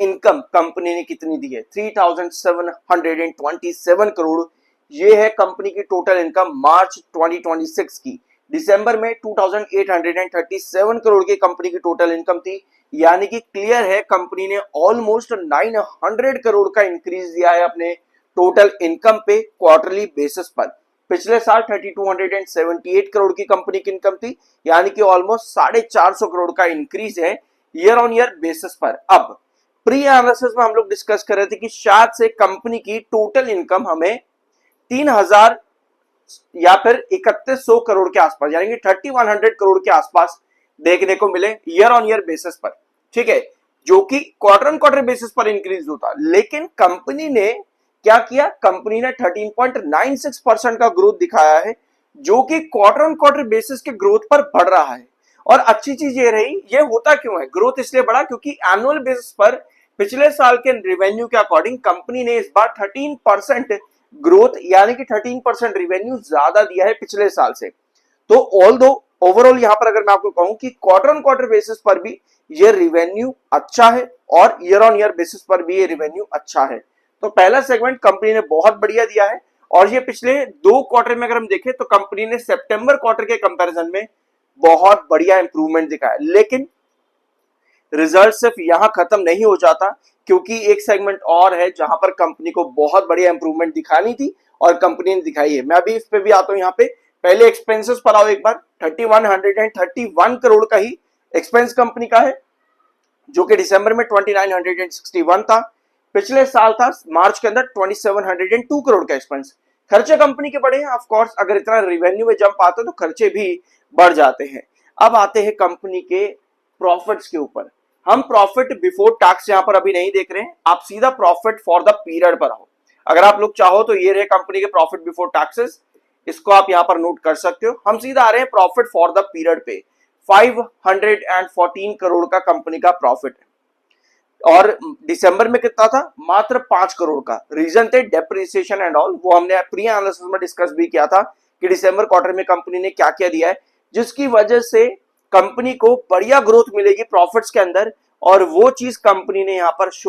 Income company ने कितनी दी है, 3727 करोड़। ये है कंपनी की टोटल इनकम मार्च 2026 की। दिसंबर में 2837 करोड़ की कंपनी की टोटल इनकम थी, यानी कि क्लियर है कंपनी ने ऑलमोस्ट 900 करोड़ का इंक्रीज दिया है अपने टोटल इनकम पे क्वार्टरली बेसिस पर। पिछले साल 3278 करोड़ की कंपनी की इनकम थी, यानी कि ऑलमोस्ट 450 करोड़ का इंक्रीज है ईयर ऑन ईयर बेसिस पर। अब प्री एनालिसिस में हम लोग डिस्कस कर रहे थे कि शायद से कंपनी की टोटल इनकम हमें 3000 या फिर 3100 करोड़ के आसपास, यानी कि 3100 करोड़ के आसपास देखने को मिले ईयर ऑन ईयर बेसिस पर, ठीक है, जो कि क्वार्टर ऑन क्वार्टर बेसिस पर इंक्रीज होता। लेकिन कंपनी ने क्या किया, कंपनी ने 13.96% का ग्रोथ दिखाया है, जो कि क्वार्टर ऑन क्वार्टर बेसिस के ग्रोथ पर बढ़ रहा है। और अच्छी चीज ये रही, ये होता क्यों है, ग्रोथ इसलिए बढ़ा क्योंकि एनुअल बेसिस पर पिछले साल के रेवेन्यू के अकॉर्डिंग कंपनी ने इस बार 13% ग्रोथ यानी कि 13% रेवेन्यू ज्यादा दिया है पिछले साल से। तो ऑल दो ओवरऑल यहां पर अगर मैं आपको कहूं कि क्वार्टर ऑन क्वार्टर बेसिस पर भी ये रेवेन्यू अच्छा है और ईयर ऑन ईयर बेसिस पर भी ये रेवेन्यू अच्छा है। तो पहला सेगमेंट कंपनी ने बहुत बढ़िया दिया है। और ये पिछले 2 क्वार्टर में अगर हम देखें तो कंपनी ने सितंबर क्वार्टर के कंपैरिजन में बहुत बढ़िया इंप्रूवमेंट दिखाया। लेकिन रिजल्ट सिर्फ यहां खत्म नहीं हो जाता, क्योंकि एक सेगमेंट और है जहां पर कंपनी को बहुत बढ़िया इंप्रूवमेंट दिखानी थी और कंपनी ने दिखाई है। मैं अभी इस पे भी आता हूं। यहाँ पे पहले एक्सपेंसेस पर आओ एक बार। 3131 करोड़ का ही एक्सपेंस कंपनी का है, जो कि दिसंबर में 2961 था। पिछले साल था मार्च के अंदर 2702 करोड़ का एक्सपेंस। खर्चे कंपनी के बढ़े हैं, ऑफ कोर्स अगर इतना रेवेन्यू में जंप आता है तो खर्चे भी बढ़ जाते हैं। अब आते हैं कंपनी के प्रॉफिट्स के ऊपर। हम प्रॉफिट बिफोर टैक्स यहां पर अभी नहीं देख रहे हैं, आप सीधा प्रॉफिट फॉर द पीरियड पर आओ। अगर आप लोग चाहो तो ये रहे कंपनी के प्रॉफिट बिफोर टैक्सेस, इसको आप यहां पर नोट कर सकते हो। हम सीधा आ रहे हैं प्रॉफिट फॉर द पीरियड पे। 514 करोड़ का कंपनी का प्रॉफिट है, और दिसंबर में कितना था, मात्र 5 करोड़ का। रीजन थे डेप्रिसिएशन एंड ऑल, वो हमने प्री एनालिसिस में डिस्कस भी किया था कि दिसंबर क्वार्टर में कंपनी ने क्या क्या दिया है, जिसकी वजह से कंपनी को बढ़िया ग्रोथ मिलेगी प्रॉफिट्स के अंदर। और वो चीज कंपनी ने यहां पर शो